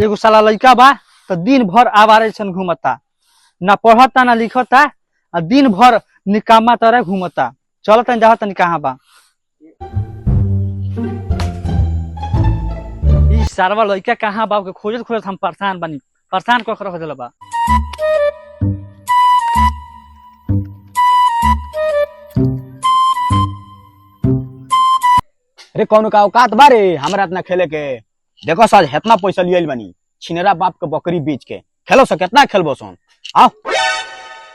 एगो साला लड़का बा तो दिन भर आवारे सन घूमता, ना पढ़ता ना लिखता, आ दिन भर निकामा तरह घूमता। चलता जा तनी कहाँ बा ई सारवा लड़का कहाँ बा के खोजत खोजत हम परेशान बनी, परेशान कर रख दिल बा। अरे कौन का औकात बारे हमरा इतना खेले के। देखो साल इतना पैसा लियल बनी छिनेरा बाप के बकरी बेच के खेलो सो कितना खेलबो सोन। आओ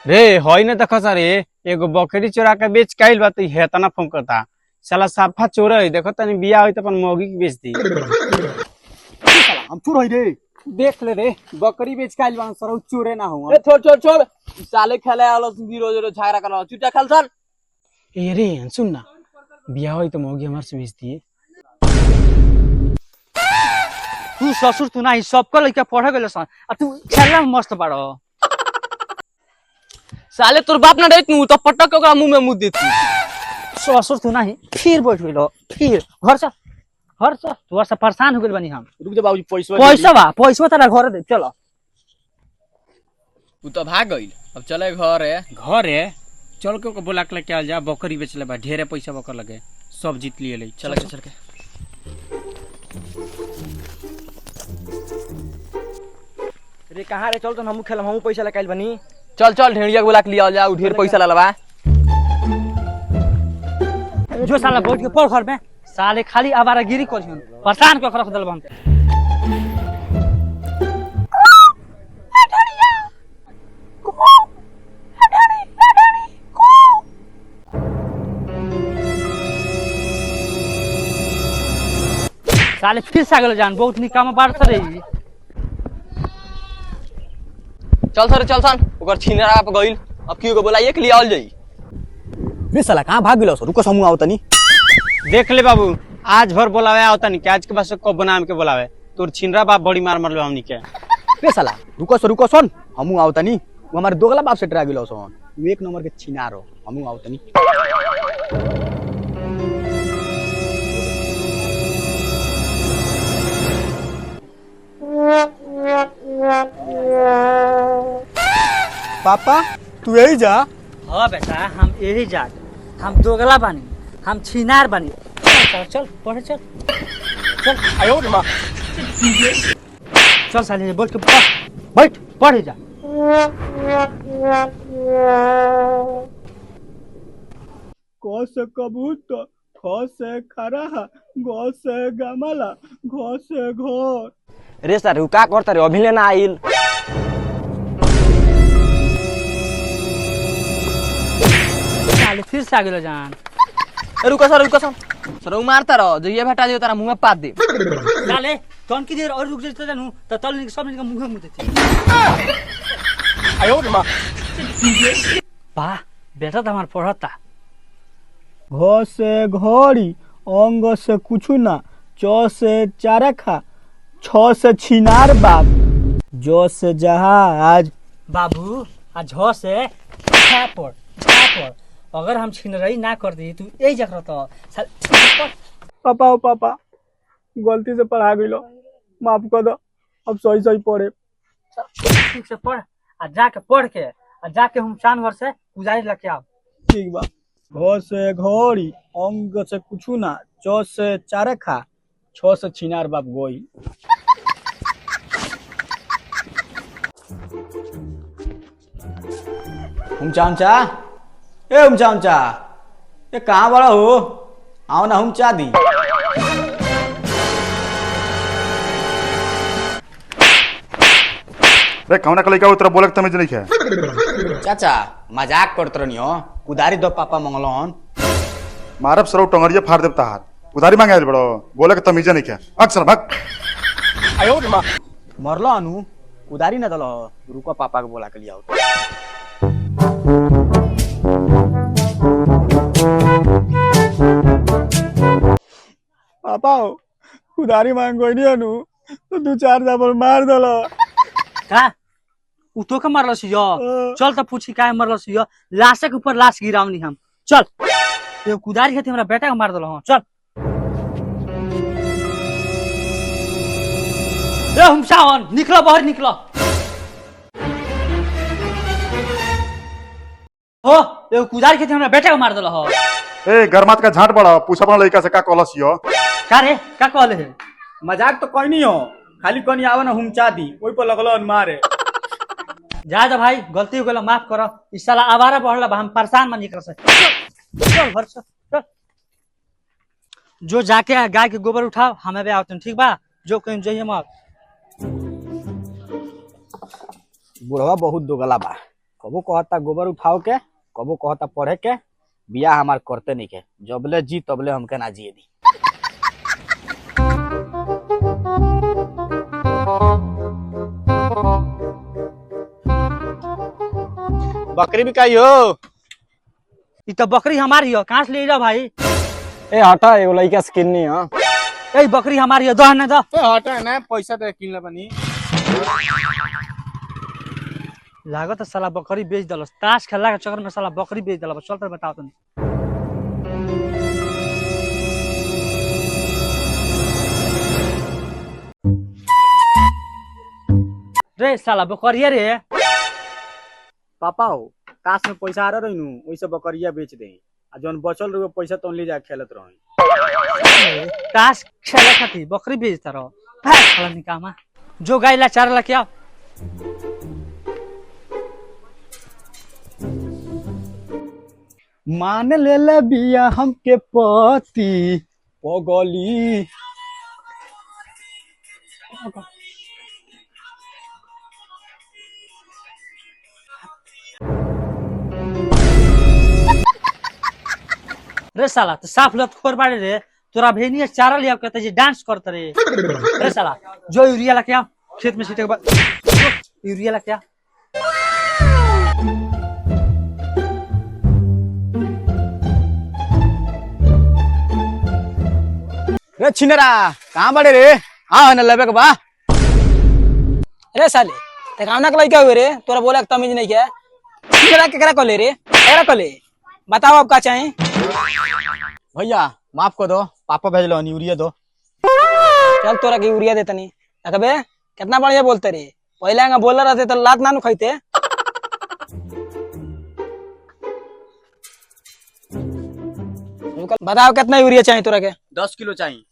रे होई न देखो सर एगो बकरी चोरा के बेच के आइल बा त हेतना फोन करता साला साफा चोर है। देखो तनी बिया होई त अपन मौगी के बेच दी। हम चोर होई रे। देख ले रे बकरी बेच के आइल बा सर चोरे ना हो। ए छोड़ छोड़ छोड़ साले खेले आलो रोज रोज झगड़ा करलो चुटा खेल सर। ए रे सुन ना बिया होई त मौगी हमर से बेच दिए। तू ससुर तू नहीं सबका लड़का पढ़े गए सन आ तू खेलना में मस्त बाड़ो। साले तोर बाप ना रही तू तो पटक के ओकरा मुंह में मुंह देती। ससुर तू नहीं फिर बैठ गइलो फिर घर से तू से परेशान हो गइल बनी हम। रुक जा बाबूजी पैसा तेरा घर दे चलो। तू तो भाग गइल अब चले घर है। घर है चल के ओके बोला के लेके आ जा बकरी बेचले बा ढेरे पैसा बकर लगे सब जीत लिए ले। चल चल के रे कहां रे चल तो हमहू खेलम हमहू पैसा लेके आइल बनी। चल चल ढेड़िया के बोला के लिया जा ढेर पैसा ललवा। जो साला बैठ के पढ़ घर में साले खाली आवारागिरी करिहन परेशान कर रख दिल बा हमके। साले फिर सागल जान बहुत निकामा बात रही। चल सर चल सन ओकर छिनरा पे गइल अब की को बोलाइए के लियाल जाई। रे साला कहां भाग गेलो रुको समूह आओ तनी। देख ले बाबू आज भर बोलावे आवता नहीं के आज के बाद कब नाम के बोलावे तोर छिनरा बाप बड़ी मार मारलो हमनी के। रे साला रुको सुन हमहू आओ तनी। वो हमारे दोगला बाप से डरा गेलो सोन तू एक नंबर के छिनार हो हमहू आओ तनी। पापा तू यही जा। हाँ बेटा हम यही जात हम दोगला बानी हम छिनार बानी। चल चल पढ़े चल चल आयो रे मां चल साले बैठ के बैठ पढ़े जा। क से कबूतर ख से खरहा ग से गमला घ से घर। रे सर का करता रे अभी लेना आइल। साले फिर से आगे जान। रुको सर वो मारता रहो जो ये भेटा दियो तारा मुंह में पाद दे। साले तन की देर और रुक जते जानू त तल सब के मुंह में देती। आयो रे मां बा बेटा त हमार पढ़ता। घ से घड़ी अंग से कुछ ना च से चारखा छ से छिनार बाप ज से जहाज। बाबू आ झ से छापड़ छापड़ अगर हम छिनरई ना कर दी तू यही जगह तो पापा ओ पापा गलती से पढ़ा गइलो माफ कर दो अब सही सही पढ़े। ठीक से पढ़ आ जाके पढ़ के आ जाके हम जानवर से गुजारिश लेके आओ। ठीक बा। घ से घड़ी अंग से कुछ ना च से चारखा छ से छिनार बाप गोई। हमचा ए हमचा ये कहाँ बड़ा हो आओ ना हम चा दी। रे कौना का लइका उतरा बोलक तमेज नहीं है। चाचा मजाक करत रहनी हो उधारी दो पापा मंगलन। मारब सरौ टंगरिया फाड़ देब तहार उधारी मांगे आइल बड़ो बोलक तमीज नहीं है अक्सर भग। आयो रे मां मरलो अनु उधारी ना दलो रुको पापा के बोला के लिया। पापा उधारी मांग कोई नहीं अनु तो 2-4 जाबर मार दलो। का उ तो के मारल छियो चल त पूछी काहे मारल छियो लाश के ऊपर लाश गिरावनी हम चल ये कुदारी खाती हमरा बेटा के मार दलो चल। ए हुमसावन निकलो बाहर निकलो हो ए कुदार के हमरा बेटा को मार देलो हो ए गरमात का झाट बड़ा पूछा अपना लड़का से का कहलस यो का रे का कहले है मजाक तो कोई नहीं हो, खाली कोनी आवे ना हुमचा दी ओई पर लगलो मारे। जा जा भाई गलती हो गेला माफ करो इस साला आवारा बढ़ला हम परेशान मन निकल से चल घर से चल जो जाके गाय के गोबर उठाओ हमें भी आवतन ठीक बा जो कहीं जाइए मत बुढ़वा बहुत दोगला बा, कबो कहता गोबर उठाओ के, कबो कहता पढ़े के, बिया हमार करते नहीं के, जबले जी तबले हमके ना जिए दी। बकरी भी काई हो ई तो बकरी हमारी हो कहां से ले रहा भाई ए हटा एगो लइका से किन्नी ह ए बकरी हमारी हो दो ना दो ए हटा ना पैसा दे किन ले बनी लागत साला बकरी बेच दल ताश खेलला के चक्कर में साला बकरी बेच दल चल तर बताओ तुम रे साला बकरिया रे पापा हो काश में पैसा आ रही नु वैसे बकरिया बेच दे, आ जौन बचल रहे पैसा तो ले जा खेलत रही। ताश खेले खातिर बकरी बेचता रहो साला निकामा जो गाय ला चार ला क्या मान ले ले बिया हमके पति पगली। रे साला तो साफ लत खोर बाड़े रे तोरा भेनिया चारा लिया कहते जे डांस करते रे साला जो यूरिया ला क्या खेत में सीटे के बाद यूरिया ला क्या रे छिनरा कहाँ बड़े रे, हाँ न लेबे के बा। अरे साले ते काम ना लइका हुए रे, तोरा बोला तमीज नहीं क्या केकरा केकरा कहले रे, केकरा कहले बताओ अब का चाहे। भैया माफ कर दो, पापा भेजलो यूरिया दो। चल तोरा के यूरिया देतनी देखबे कितना बढ़िया बोलते रे, पहले आगे बोल रहते तो लात ना नु खाइते। बताओ कितना यूरिया चाहिए तोरा के। 10 किलो चाहिए।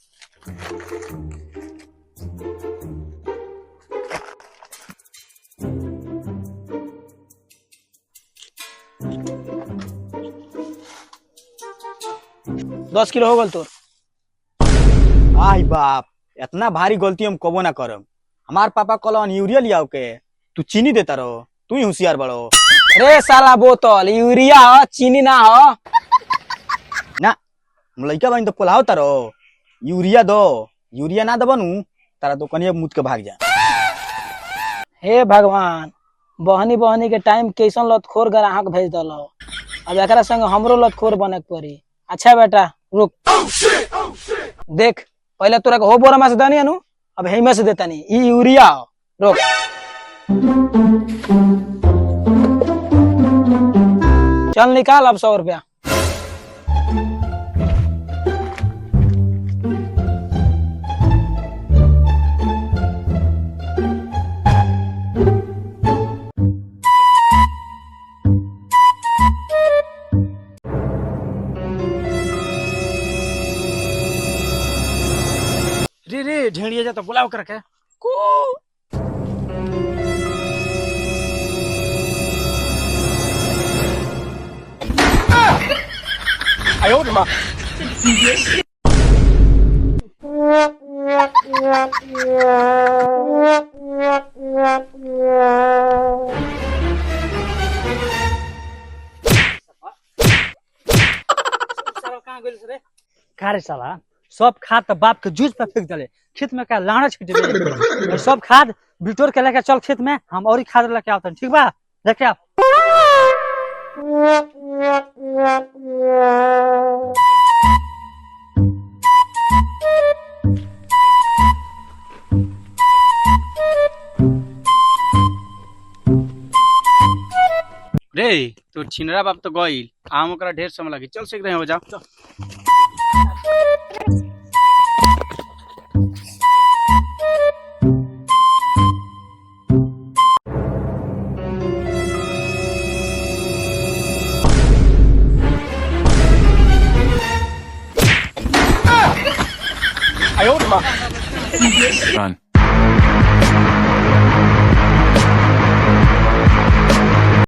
दस किलो हो गल तोर। आई बाप इतना भारी गलती हम कबो ना करम। हमार पापा कहलन यूरिया लियाओ के, तू चीनी देता रहो, तू ही होशियार बड़ो। अरे साला बोतल यूरिया हो चीनी ना हो ना हम लइका बनी तो पोलाओ तारो, यूरिया दो, यूरिया ना दबनु तारा दुकानिया मुद के भाग जा। हे भगवान बहनी बहनी के टाइम कैसन लतखोर ग्राहक भेज दलो, अब एकरा संग हमरो लतखोर बने के पड़ी। अच्छा बेटा रुक देख पहले तोरा के हो बोरा में से दानी अनु, अब हेमे से देता नहीं ई यूरिया हो। रुक चल निकाल अब 100 रुपया। रे रे ढेड़िया जा तो बुलाओ करके आयो रे मां का रे साला सब खाद तो बाप के जूझ पे फेंक दले, खेत में का लाना छिट दे सब खाद बिटोर के लेके चल खेत में, हम और ही खाद लेके आते हैं ठीक बा लेके आ। रे तो छिनरा बाप तो गइल, आम ओकरा ढेर समय लगी, चल सीख रहे हो जाओ चल। Run.